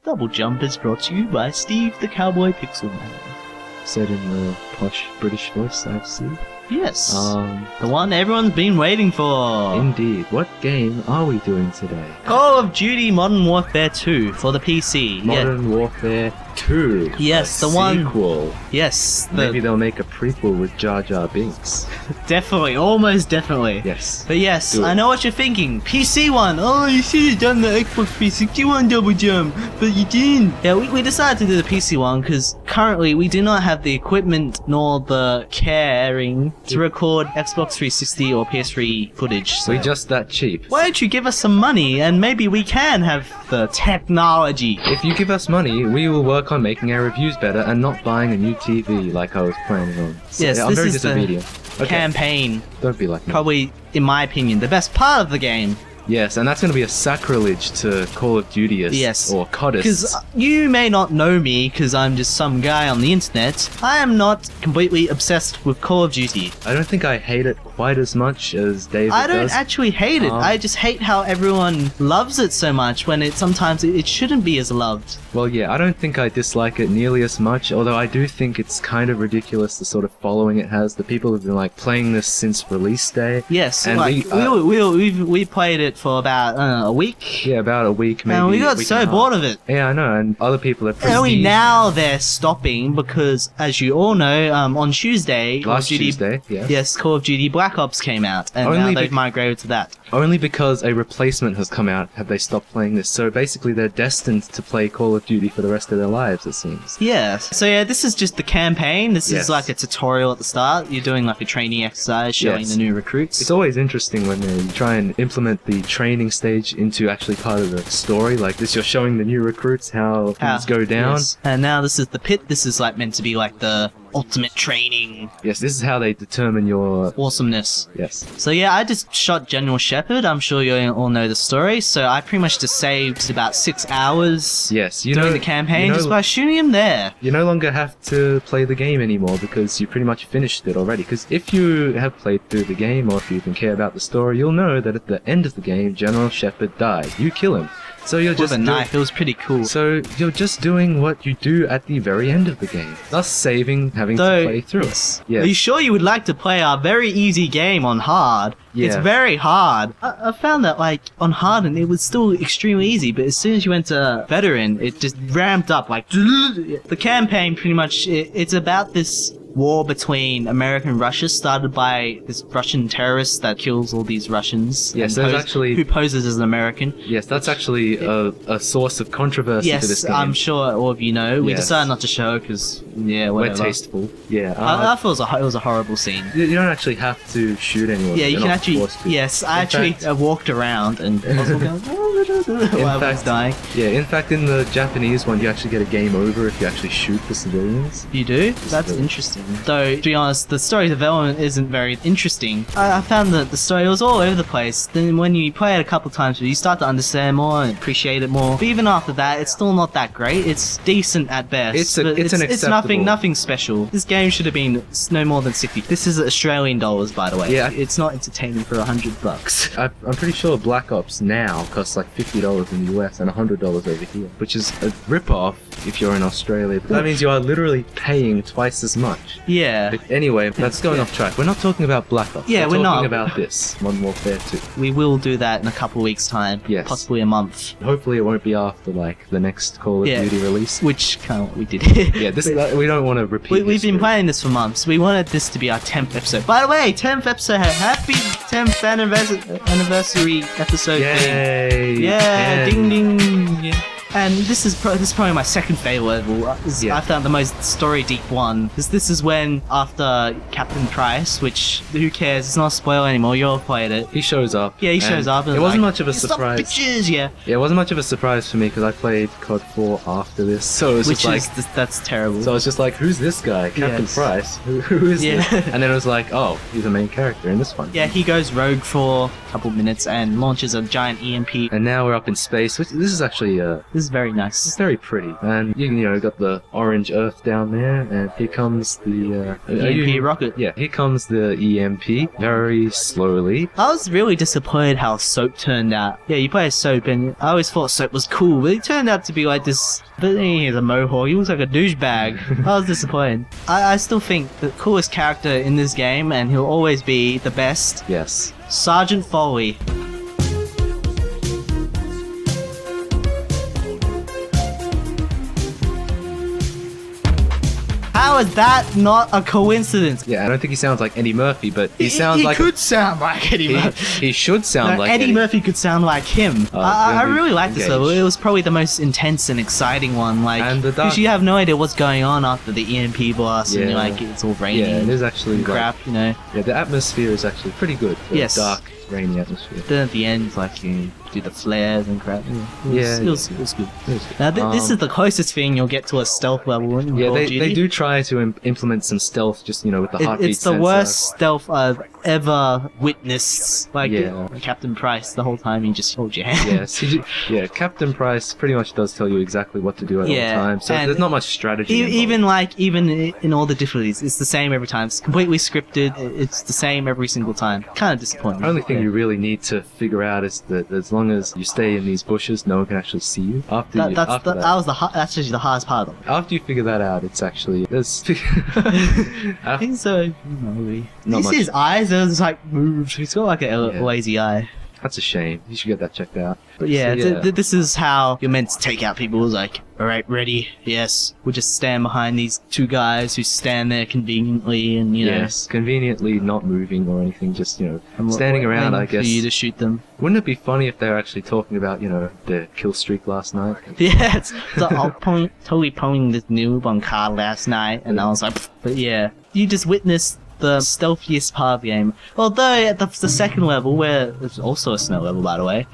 Double Jump is brought to you by Steve the Cowboy Pixel Man. Said in the posh British voice, I see. Yes. The one everyone's been waiting for. Indeed. What game are we doing today? Call of Duty Modern Warfare 2 for the PC. Modern Warfare 2. Yes, a the one. Sequel. Yes. Maybe they'll make a prequel with Jar Jar Binks. Definitely. Almost definitely. Yes. But yes, Do it. I know what you're thinking. PC one. Oh, you should have done the Xbox 360 one Double Jump, but you didn't. Yeah, we decided to do the PC one because currently we do not have the equipment nor the caring to record Xbox 360 or PS3 footage. So We're just that cheap. why don't you give us some money and maybe we can have the technology? If you give us money, we will work on making our reviews better and not buying a new TV like I was planning on. So, Yes, I'm this very is the disobedient. Okay, Campaign, don't be like me. probably, in my opinion, the best part of the game. Yes, and that's going to be a sacrilege to Call of Dutyists Yes. or CODists. Because you may not know me because I'm just some guy on the internet. I am not completely obsessed with Call of Duty. I don't think I hate it quite as much as David I don't does. actually hate it. I just hate how everyone loves it so much when sometimes it shouldn't be as loved. Well, yeah, I don't think I dislike it nearly as much, although I do think it's kind of ridiculous the sort of following it has. The people have been like playing this since release day. Yes, And like we played it for about a week. Yeah, about a week, maybe. And we a got week so and a half. bored of it. Yeah, I know, and other people have Only prestige. now they're stopping because, as you all know, on Tuesday, Call of Last Duty, Tuesday, yeah. yes, Call of Duty Black Ops came out, and Only now they've bec- migrated to that. Only because a replacement has come out have they stopped playing this. So basically, they're destined to play Call of Duty for the rest of their lives, it seems. Yeah. So yeah, this is just the campaign. This Yes. is like a tutorial at the start. You're doing like a training exercise, showing Yes. the new recruits. It's always interesting when they try and implement the training stage into actually part of the story. Like this, you're showing the new recruits how things go down. Yes. And now this is the pit. This is like meant to be like the ultimate training Yes, this is how they determine your... awesomeness. Yes. So yeah, I just shot General Shepard. I'm sure you all know the story. So I pretty much just saved about 6 hours Yes, you during know... the campaign you just by shooting him there. You no longer have to play the game anymore because you pretty much finished it already. Because if you have played through the game or if you even care about the story, you'll know that at the end of the game, General Shepard died. You kill him. So you're With just a knife. It was pretty cool. So you're just doing what you do at the very end of the game, thus saving having to play through yes. it. Yes. Are you sure you would like to play our very easy game on hard? Yeah. It's very hard. I found that like on hard and it was still extremely easy, but as soon as you went to veteran, it just ramped up like the campaign. Pretty much, it's about this war between America and Russia, started by this Russian terrorist that kills all these Russians. Yes, and there's actually... who poses as an American. Yes, that's actually a source of controversy to this Yes, game. I'm sure all of you know. We Yes. decided not to show because, yeah, We're whatever. tasteful. Yeah. I thought it was a horrible scene. You don't actually have to shoot anyone. Yeah, you You're can not actually. forced to. Yes, I In actually fact- walked around and was all going while I was dying. Yeah, in fact, in the Japanese one, you actually get a game over if you actually shoot the civilians. You do? That's the- interesting. Though, to be honest, the story development isn't very interesting. I found that the story was all over the place. Then when you play it a couple times, you start to understand more and appreciate it more. But even after that, it's still not that great. It's decent at best. It's but an it's acceptable- nothing special. This game should have been no more than 60. This is Australian dollars, by the way. Yeah. It's not entertaining for $100. I'm pretty sure Black Ops now costs like $50 in the US and $100 over here, which is a rip-off if you're in Australia. But that means you are literally paying twice as much. Yeah. But anyway, that's going off track. We're not talking about Black Ops. Yeah, we're talking not. about this, Modern Warfare 2. We will do that in a couple weeks' time. Yes. Possibly a month. Hopefully it won't be after, like, the next Call of Yeah. Duty release. Which kind of what we did. Yeah, we don't want to repeat We've been history. playing this for months. We wanted this to be our 10th episode. By the way, 10th episode. Happy 10th anniversary episode. Yay! Yeah, 10. ding ding. Yeah. And this is probably my second favorite level. Yeah. I found the most story deep one. Because this is when, after Captain Price, which, who cares, it's not a spoiler anymore, you all played it. He shows up. Yeah, he shows and up. And It wasn't like, much of a "Stop, surprise. bitches!" Yeah. Yeah, it wasn't much of a surprise for me because I played COD 4 after this, so it was Which just like, is, that's terrible. so I was just like, who's this guy, Captain Yes. Price? Who is Yeah. this? And then it was like, oh, he's a main character in this one. Yeah, he goes rogue for a couple minutes and launches a giant EMP. And now we're up in space. Which, this is actually This is very It's nice. very pretty, and you know, got the orange earth down there, and here comes the EMP rocket. Yeah, here comes the EMP very slowly. I was really disappointed how Soap turned out. Yeah, you play as Soap, and I always thought Soap was cool, but he turned out to be like this. But then he has a mohawk. He looks like a douchebag. I was disappointed. I still think the coolest character in this game, and he'll always be the best, Yes. Sergeant Foley. How is that not a coincidence? Yeah, I don't think he sounds like Eddie Murphy, but he sounds like could sound like Eddie Murphy. he should sound No, like Eddie Murphy could sound like him. I really really like this engaged. level. It was probably the most intense and exciting one. Like, And the dark- because you have no idea what's going on after the EMP blast, and Yeah. like it's all rainy Yeah, it is actually and crap, you know. Yeah, the atmosphere is actually pretty good for Yes. a dark, rainy atmosphere. Then at the end, like you do the flares and crap. It was good. It was good. Now this is the closest thing you'll get to a stealth level in Yeah, Call of they Duty. do try to implement some stealth, just you know, with the heartbeat It's the sensor. worst stealth I've ever witnessed. Like Yeah. Captain Price, the whole time he just holds your hand. Yes, yeah, Captain Price pretty much does tell you exactly what to do at Yeah, all times, so and there's not much strategy involved. Even in all the difficulties, it's the same every time. It's completely scripted. It's the same every single time. Kind of disappointing. The only thing Yeah. you really need to figure out is that as long as you stay in these bushes, no one can actually see you. After That's actually the hardest part of it. after you figure that out, it's actually there's I think so. Maybe. Not These much. his eyes are just like moved. He's got like a Yeah. lazy eye. That's a shame. You should get that checked out. But yeah, So, this is how you're meant to take out people. It's like, alright, ready? Yes. We'll just stand behind these two guys who stand there conveniently and, you know, Yes, conveniently not moving or anything, just you know, and standing around. waiting I guess. for you to shoot them. Wouldn't it be funny if they were actually talking about you know their kill streak last night? Yeah, it's totally pulling this noob on car last night, and I was like, pfft. But yeah, you just witnessed the stealthiest part of the game. Although at the second level, where it's also a snow level, by the way,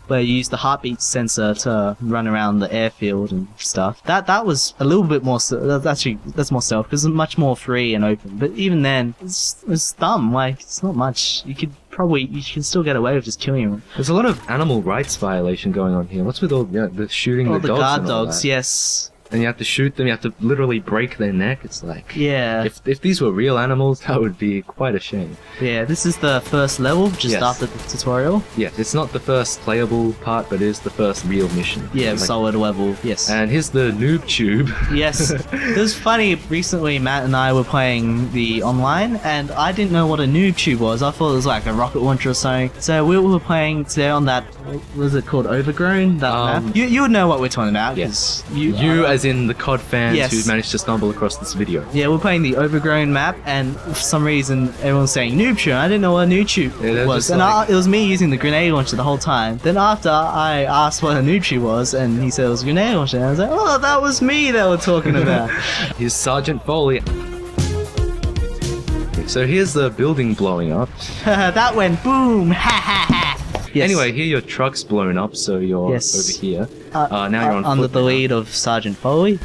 where you use the heartbeat sensor to run around the airfield and stuff. That was a little bit more. That's more stealth because it's much more free and open. But even then, it's dumb. Like it's not much. You can still get away with just killing them. There's a lot of animal rights violation going on here. What's with all the shooting All the the dogs? guard and all dogs, that? yes. And you have to shoot them. You have to literally break their neck. It's like Yeah. if these were real animals, that would be quite a shame. Yeah, this is the first level, just Yes. after the tutorial. Yeah, it's not the first playable part, but it is the first real mission. Yeah, Like- solid level, yes. And here's the noob tube. Yes. It was funny, recently Matt and I were playing the online, and I didn't know what a noob tube was. I thought it was like a rocket launcher or something. So we were playing today on that, what was it called, Overgrown? That map? You would know what we're talking about. 'cause Yes. You, As in the COD fans Yes. who managed to stumble across this video. Yeah, we're playing the Overgrown map, and for some reason everyone's saying noob tube. I didn't know what a noob tube Yeah, they're was, just and like- it was me using the grenade launcher the whole time. Then after I asked what a noob tube was, and he said it was a grenade launcher, and I was like, oh, that was me they were talking about. Here's Sergeant Foley. So here's the building blowing up. That went boom! Ha ha ha! Yes. Anyway, here your truck's blown up, so you're Yes. over here. Uh, Now you're on under foot the now. lead of Sergeant Foley.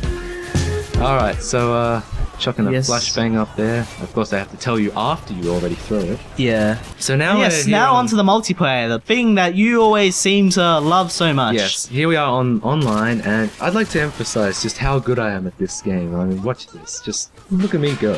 Alright, so chucking a Yes. flashbang up there. Of course, I have to tell you after you already throw it. Yeah. So now Yes, we're here now on- onto the multiplayer, the thing that you always seem to love so much. Yes, here we are on online, and I'd like to emphasize just how good I am at this game. I mean, watch this. Just look at me go.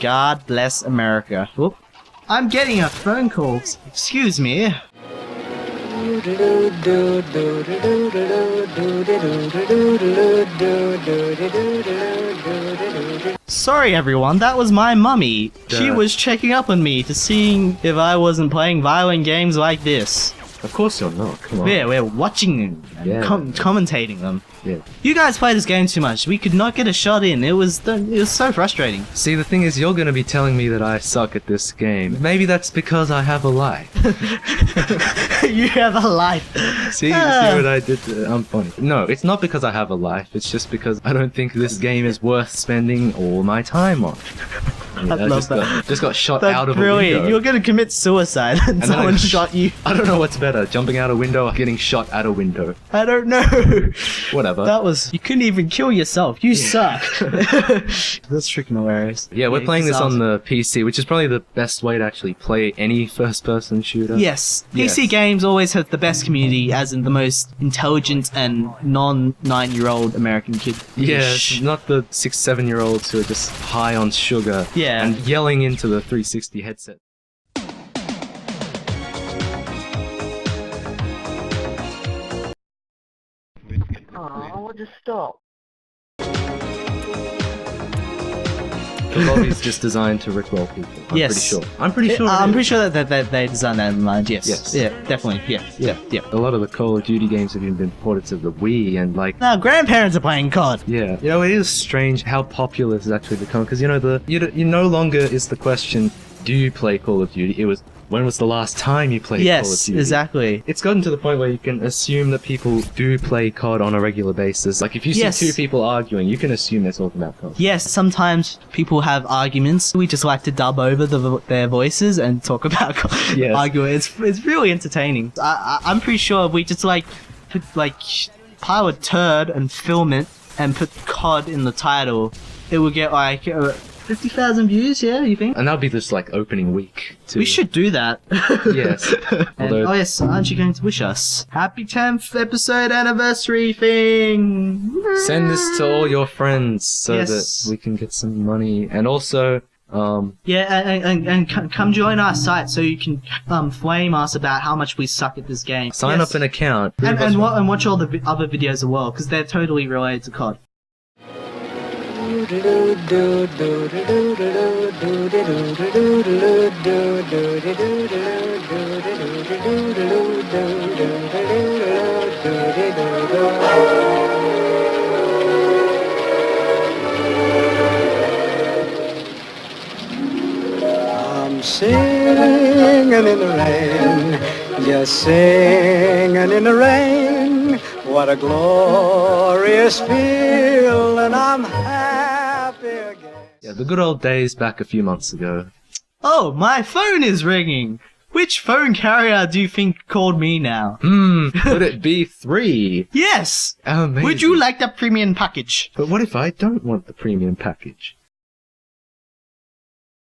God bless America. Whoop. I'm getting a phone call. Excuse me. Sorry everyone, that was my mummy. She was checking up on me to seeing if I wasn't playing violent games like this. Of course you're not. Come on. Yeah, we're watching them and Yeah. commentating them. Yeah. You guys play this game too much. We could not get a shot in. It was so frustrating. See, the thing is, you're gonna be telling me that I suck at this game. Maybe that's because I have a life. You have a life. See, you see what I did? I'm funny. No, it's not because I have a life. It's just because I don't think this game is worth spending all my time on. Yeah, I love that. Just got shot That's out of brilliant. a window. You're gonna commit suicide and then I someone got shot you. I don't know what's better, jumping out a window or getting shot at a window. I don't know. Whatever. That was... You couldn't even kill yourself. You suck. That's freaking hilarious. Yeah, we're playing this on the PC, which is probably the best way to actually play any first-person shooter. Yes. PC Yes. games always have the best community, as in the most intelligent and non-9-year-old American kid. Yes, not the 6-7-year-olds who are just high on sugar Yeah. and yelling into the 360 headset. Oh, just stop. The lobby's just designed to rickroll people. Yes. I'm pretty sure. I'm it pretty is. sure that they designed that in mind. Yes. Yes. Yeah, definitely. Yeah. A lot of the Call of Duty games have even been ported to the Wii, and like, Now, grandparents are playing COD. yeah, you know, it is strange how popular this has actually become. Because you know, you no longer is the question, do you play Call of Duty? It was, when was the last time you played Call of Yes, Duty? exactly. It's gotten to the point where you can assume that people do play COD on a regular basis. Like, if you see Yes. two people arguing, you can assume they're talking about COD. Yes, sometimes people have arguments. We just like to dub over their voices and talk about Yes. arguing. It's really entertaining. I'm pretty sure if we just pile a turd and film it and put COD in the title, it will get like 50,000 views. Yeah, you think? And that'll be this, like, opening week, too. We should do that. Yes. And, Although- oh yes, aren't you going to wish us happy 10th episode anniversary thing? Send this to all your friends so Yes. that we can get some money. And also, Yeah, and come join our site so you can flame us about how much we suck at this game. sign Yes. up an account. And watch all the other videos as well, because they're totally related to COD. I'm singing in the rain, just singing in the rain. What a glorious feeling, I'm happy again. Yeah, the good old days back a few months ago. Oh, my phone is ringing! Which phone carrier do you think called me now? Could it be 3? Yes! Amazing. Would you like the premium package? But what if I don't want the premium package?